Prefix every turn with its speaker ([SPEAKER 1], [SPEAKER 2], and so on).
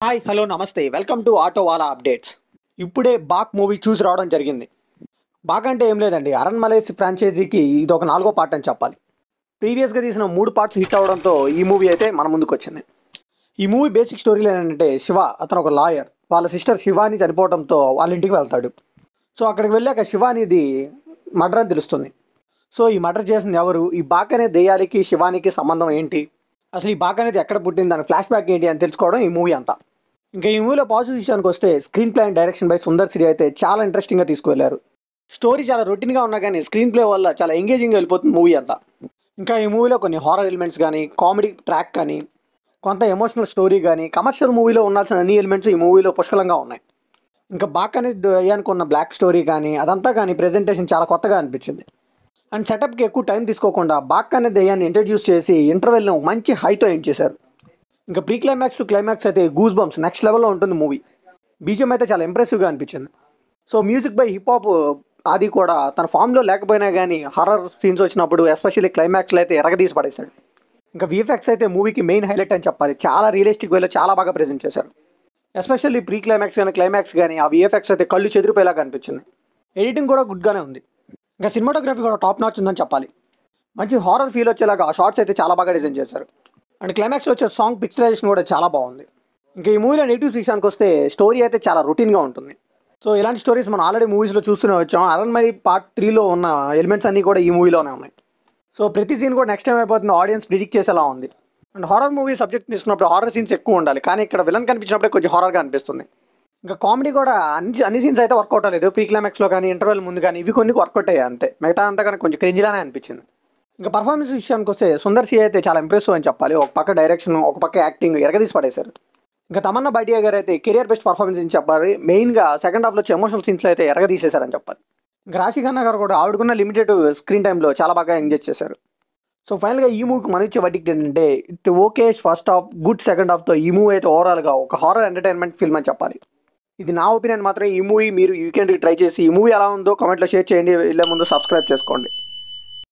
[SPEAKER 1] Hi hello నమస్తే welcome to auto Wala updates. ఇప్పుడే Baak movie చూసి రావడం జరిగింది. బాక్ అంటే ఏం లేదండి, అరణ్ మలేసి ఫ్రాంచైజీకి ఇది ఒక 4వ పార్ట్ అని చెప్పాలి. ప్రీవియస్గా తీసిన 3 పార్ట్స్ హిట్ అవడంతో ఈ మూవీ అయితే మన ముందుకు వచ్చింది. ఈ మూవీ బేసిక్ స్టోరీలో ఏంటంటే శివ అతను ఒక లాయర్, వాళ్ళ సిస్టర్ శివాని చనిపోవడంతో వాళ్ళ ఇంటికి వెళ్తాడు. సో అక్కడికి వెళ్ళాక శివానిది మర్డర్ అని తెలుస్తుంది. సో ఈ మర్డర్ చేసింది ఎవరు, ఈ బాక్ అనే దెయ్యానికి శివానికి సంబంధం ఏంటి, అసలు ఈ బాక్ అనేది ఎక్కడ పుట్టింది, దాని ఫ్లాష్ బ్యాక్ ఏంటి అని తెలుసుకోవడం ఈ మూవీ అంతా. ఇంకా ఈ మూవీలో పాజిటివ్ విషయానికి వస్తే screenplay and direction by Sundar Siri అయితే చాలా ఇంట్రెస్టింగ్గా తీసుకువెళ్ళారు. స్టోరీ చాలా రొటీన్గా ఉన్నా కానీ స్క్రీన్ ప్లే వల్ల చాలా ఎంగేజింగ్గా వెళ్ళిపోతుంది మూవీ అంతా. ఇంకా ఈ మూవీలో కొన్ని హారర్ ఎలిమెంట్స్ కానీ, కామెడీ ట్రాక్ కానీ, కొంత ఎమోషనల్ స్టోరీ కానీ, కమర్షియల్ మూవీలో ఉండాల్సిన అన్ని ఎలిమెంట్స్ ఈ మూవీలో పుష్కలంగా ఉన్నాయి. ఇంకా బాక్ అనేది అయ్యానికి ఉన్న బ్లాక్ స్టోరీ కానీ అదంతా కానీ ప్రెజెంటేషన్ చాలా కొత్తగా అనిపించింది. అండ్ సెటప్కి ఎక్కువ టైం తీసుకోకుండా బాక్ అనే దెయ్యాన్ని ఇంట్రడ్యూస్ చేసి ఇంటర్వెల్ని మంచి హైతో ఎండ్ చేశారు. ఇంకా ప్రీ క్లైమాక్స్ టు క్లైమాక్స్ అయితే గూస్ బంప్స్ నెక్స్ట్ లెవెల్లో ఉంటుంది మూవీ. బీజిఎం అయితే చాలా ఇంప్రెసివ్గా అనిపించింది. So music by hip hop అది కూడా తన ఫామ్లో లేకపోయినా కానీ హర్రర్ సీన్స్ వచ్చినప్పుడు ఎస్పెషల్లీ క్లైమాక్స్లో అయితే ఎరగదీసి పడేశాడు. ఇంకా విఎఫ్ఎక్స్ అయితే మూవీకి మెయిన్ హైలైట్ అని చెప్పాలి. చాలా రియలిస్టిక్ వేలో చాలా బాగా ప్రెజెంట్ చేశారు. ఎస్పెషల్లీ ప్రీ క్లైమాక్స్ కానీ క్లైమాక్స్ కానీ ఆ విఎఫ్ఎక్స్ అయితే కళ్ళు చెదిరిపోయేలాగా అనిపించింది. ఎడిటింగ్ కూడా గుడ్గానే ఉంది. ఇంకా సినిమాటోగ్రఫీ కూడా టాప్ నాచ్ ఉందని చెప్పాలి. మంచి హారర్ ఫీల్ వచ్చేలాగా ఆ షార్ట్స్ అయితే చాలా బాగా డిజైన్ చేశారు. అండ్ క్లైమాక్స్లో వచ్చే సాంగ్ పిక్చరైజేషన్ కూడా చాలా బాగుంది. ఇంకా ఈ మూవీలో నెగిటివ్స్ విషయానికి వస్తే స్టోరీ అయితే చాలా రొటీన్గా ఉంటుంది. సో ఇలాంటి స్టోరీస్ మనం ఆల్రెడీ మూవీస్లో చూస్తూనే వచ్చాం. అరణ్ మరి పార్ట్ 3లో ఉన్న ఎలిమెంట్స్ అన్నీ కూడా ఈ మూవీలోనే ఉన్నాయి. సో ప్రతి సీన్ కూడా నెక్స్ట్ టైం అయిపోతుంది ఆడియన్స్ ప్రిడిక్ట్ చేసేలా ఉంది. అండ్ హారర్ మూవీ సబ్జెక్ట్ తీసుకున్నప్పుడు హారర్ సీన్స్ ఎక్కువ ఉండాలి, కానీ ఇక్కడ విలన్ కనిపించినప్పుడే కొంచెం హారర్గా అనిపిస్తుంది. ఇంకా కామెడీ కూడా అన్ని సీన్స్ అయితే వర్కౌట్ అవ్వలేదు. ప్రీ క్లైమాక్స్లో కానీ ఇంటర్వెల్ ముందు కానీ ఇవి కొన్ని వర్కౌట్ అయ్యాయి అంతే. మిగతా అంతా కానీ కొంచెం క్రేంజ్లానే అనిపించింది. ఇంకా పర్ఫార్మెన్స్ విషయానికి వస్తే సుందర్ సి అయితే చాలా ఇంప్రెసివ్ అని చెప్పాలి. ఒక పక్క డైరెక్షన్, ఒక పక్క యాక్టింగ్ ఎరగదీసి పడేశారు. ఇంకా తమన్నా బైటియా గారు అయితే కెరియర్ బెస్ట్ పర్ఫార్మెన్స్ అని చెప్పాలి. మెయిన్గా సెకండ్ హాఫ్లో వచ్చే ఎమోషనల్ సీన్స్లో అయితే ఎరగదీసేశారని చెప్పాలి. ఇంకా రాశి ఖన్నా గారు కూడా ఆవిడకున్న లిమిటెడ్ స్క్రీన్ టైంలో చాలా బాగా ఎంజాయ్ చేశారు. సో ఫైనల్గా ఈ మూవీకి మన ఇచ్చే వర్డిక్ట్ ఏంటంటే it okay first half, good second హాఫ్తో ఈ మూవీ అయితే ఓవరాల్గా ఒక హారర్ ఎంటర్టైన్మెంట్ ఫిల్మ్ అని చెప్పాలి. ఇది నా ఒపీనియన్ మాత్రమే. ఈ మూవీ మీరు వీకెండ్కి ట్రై చేసి ఈ మూవీ ఎలా ఉందో కామెంట్లో షేర్ చేయండి. వెళ్ళే ముందు సబ్స్క్రైబ్ చేసుకోండి.